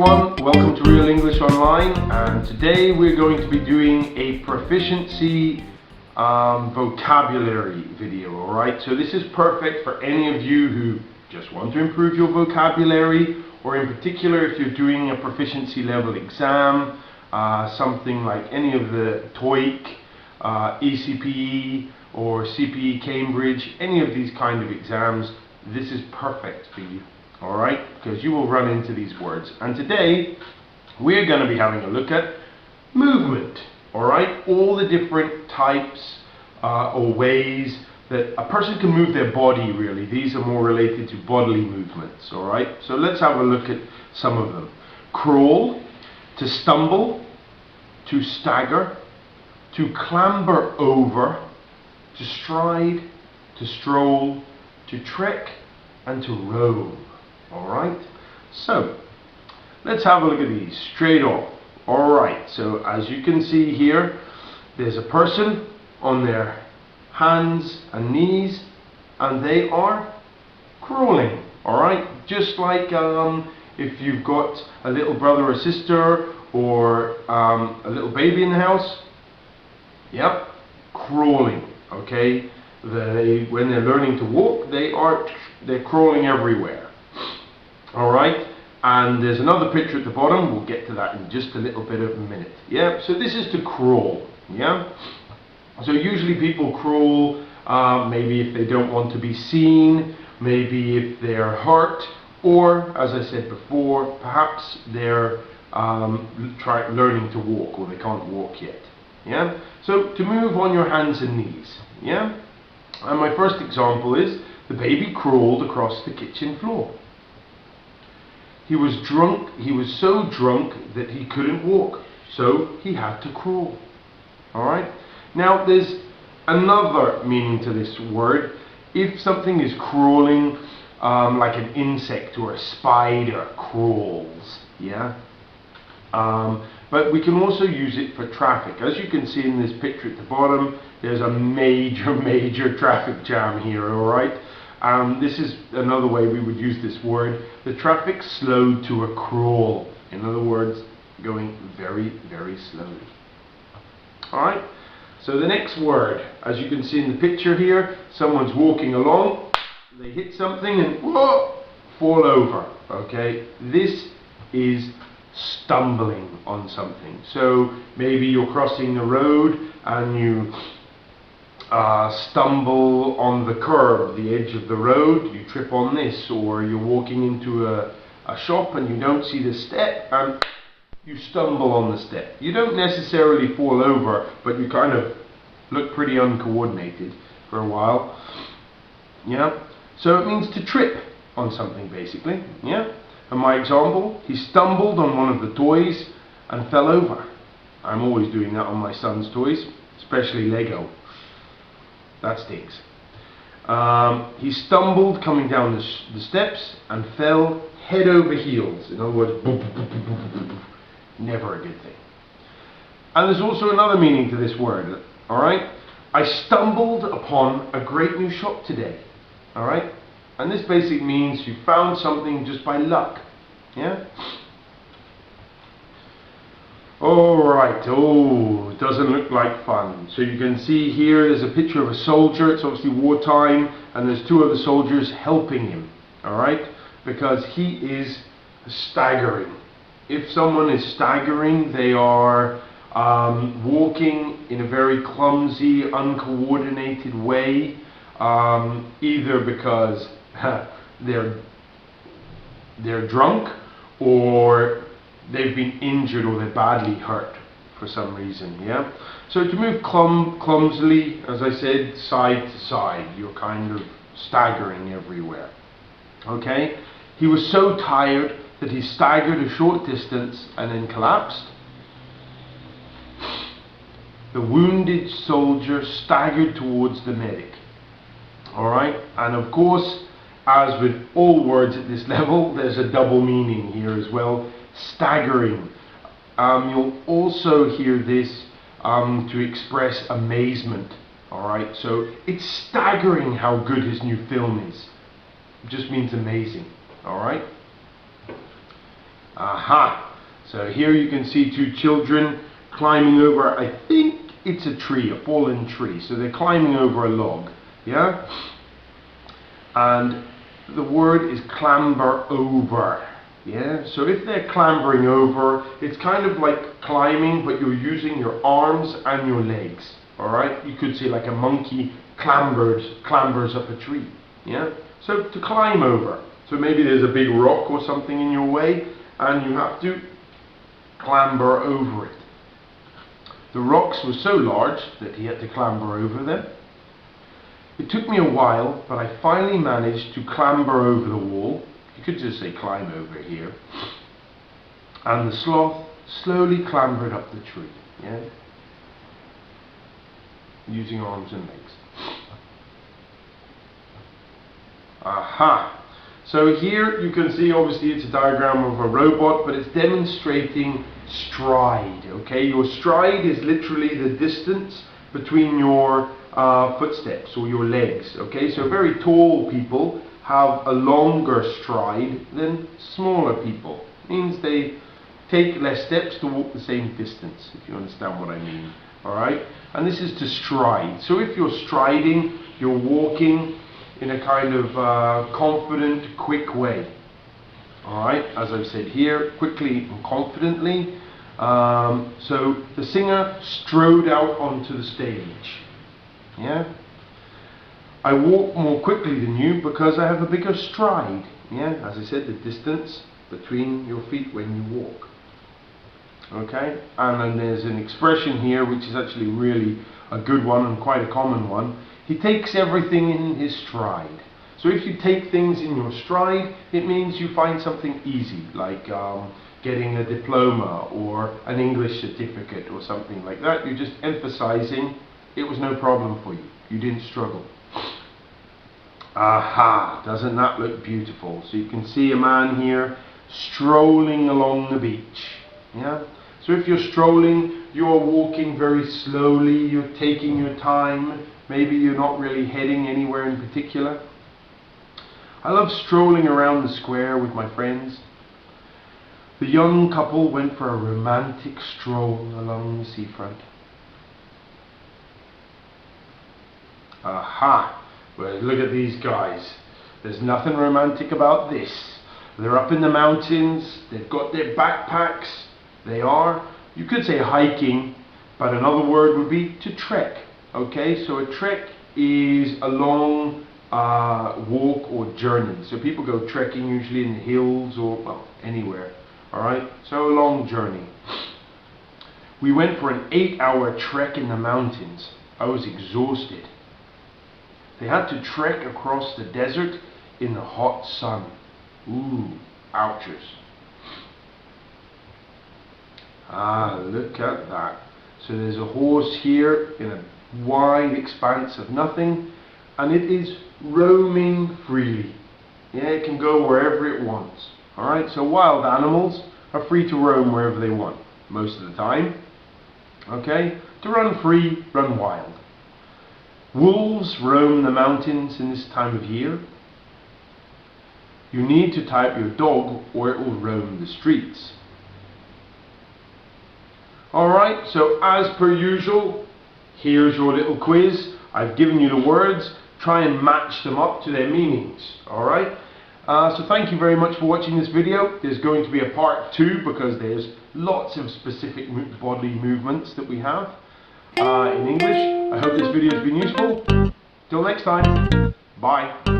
everyone, welcome to Real English Online, and today we're going to be doing a proficiency vocabulary video, alright? So this is perfect for any of you who just want to improve your vocabulary, or in particular if you're doing a proficiency level exam, something like any of the TOEIC, ECPE or CPE Cambridge, any of these kind of exams. This is perfect for you. Alright, because you will run into these words. And today we're going to be having a look at movement. Alright, all the different types or ways that a person can move their body, really. These are more related to bodily movements. Alright, so let's have a look at some of them. Crawl, to stumble, to stagger, to clamber over, to stride, to stroll, to trek, and to roam. Alright, so let's have a look at these straight off. Alright, so as you can see here, there's a person on their hands and knees and they are crawling. Alright, just like if you've got a little brother or sister or a little baby in the house, yep, crawling. Okay, when they're learning to walk, they're crawling everywhere. Alright, and there's another picture at the bottom. We'll get to that in just a little bit of a minute. Yeah, so this is to crawl. Yeah, so usually people crawl maybe if they don't want to be seen, maybe if they're hurt, or as I said before, perhaps they're learning to walk or they can't walk yet. Yeah, so to move on your hands and knees. Yeah, and my first example is the baby crawled across the kitchen floor. He was drunk. He was so drunk that he couldn't walk, so he had to crawl. Alright, now there's another meaning to this word. If something is crawling, like an insect or a spider crawls, yeah, but we can also use it for traffic. As you can see in this picture at the bottom, there's a major traffic jam here. Alright, this is another way we would use this word. The traffic slowed to a crawl. In other words, going very slowly. Alright, so the next word, as you can see in the picture here, someone's walking along, they hit something and whoa, fall over. Okay, this is stumbling on something. So maybe you're crossing the road and you stumble on the curb, the edge of the road, you trip on this, or you're walking into a shop and you don't see the step and you stumble on the step. You don't necessarily fall over, but you kind of look pretty uncoordinated for a while. Yeah, so it means to trip on something basically. Yeah, and my example, he stumbled on one of the toys and fell over. I'm always doing that on my son's toys, especially Lego. That stinks. He stumbled coming down the steps and fell head over heels. In other words, boom, boom, boom, boom, boom, boom, boom. Never a good thing. And there's also another meaning to this word. Alright, I stumbled upon a great new shop today. Alright, and this basically means you found something just by luck. Yeah. Alright, it doesn't look like fun. So you can see here there's a picture of a soldier. It's obviously wartime, and there's two other soldiers helping him. Alright, because he is staggering. If someone is staggering, they are walking in a very clumsy, uncoordinated way, either because they're drunk, or they've been injured, or they're badly hurt for some reason. Yeah, so to move clumsily, as I said, side to side, you're kind of staggering everywhere. Okay, he was so tired that he staggered a short distance and then collapsed. The wounded soldier staggered towards the medic. Alright, and of course, as with all words at this level, there's a double meaning here as well. Staggering. You'll also hear this to express amazement. Alright, so it's staggering how good his new film is. It just means amazing. Alright. Aha! So here you can see two children climbing over, I think it's a tree, a fallen tree. So they're climbing over a log, yeah? And the word is clamber over, yeah? So if they're clambering over, it's kind of like climbing, but you're using your arms and your legs, all right? You could say like a monkey clambers up a tree, yeah? So to climb over. So maybe there's a big rock or something in your way, and you have to clamber over it. The rocks were so large that he had to clamber over them. It took me a while, but I finally managed to clamber over the wall. You could just say climb over here. And the sloth slowly clambered up the tree, yeah? Using arms and legs. Aha! So here you can see, obviously it's a diagram of a robot, but it's demonstrating stride, okay? Your stride is literally the distance between your footsteps or your legs, okay? So very tall people have a longer stride than smaller people. It means they take less steps to walk the same distance, if you understand what I mean, alright? And this is to stride. So if you're striding, you're walking in a kind of confident, quick way. Alright, as I've said here, quickly and confidently. So the singer strode out onto the stage. Yeah? I walk more quickly than you because I have a bigger stride. Yeah, as I said, the distance between your feet when you walk. Okay, and then there's an expression here which is actually really a good one and quite a common one. He takes everything in his stride. So if you take things in your stride, it means you find something easy, like getting a diploma or an English certificate or something like that. You're just emphasizing it was no problem for you. You didn't struggle. Aha! Doesn't that look beautiful? So you can see a man here strolling along the beach. Yeah? So if you're strolling, you're walking very slowly, you're taking your time. Maybe you're not really heading anywhere in particular. I love strolling around the square with my friends. The young couple went for a romantic stroll along the seafront. Aha! Well, look at these guys. There's nothing romantic about this. They're up in the mountains, they've got their backpacks. They are, you could say hiking, but another word would be to trek. Okay, so a trek is a long walk or journey. So people go trekking usually in the hills or, well, anywhere. Alright, so a long journey. We went for an 8-hour trek in the mountains. I was exhausted. They had to trek across the desert in the hot sun. Ooh, ouches. Ah, look at that. So there's a horse here in a wide expanse of nothing, and it is roaming freely. Yeah, it can go wherever it wants. Alright, so wild animals are free to roam wherever they want, most of the time. Okay, to run free, run wild. Wolves roam the mountains in this time of year. You need to tie up your dog or it will roam the streets. Alright, so as per usual, here's your little quiz. I've given you the words. Try and match them up to their meanings. Alright? So thank you very much for watching this video. There's going to be a part 2 because there's lots of specific bodily movements that we have in English. I hope this video has been useful. Till next time, bye.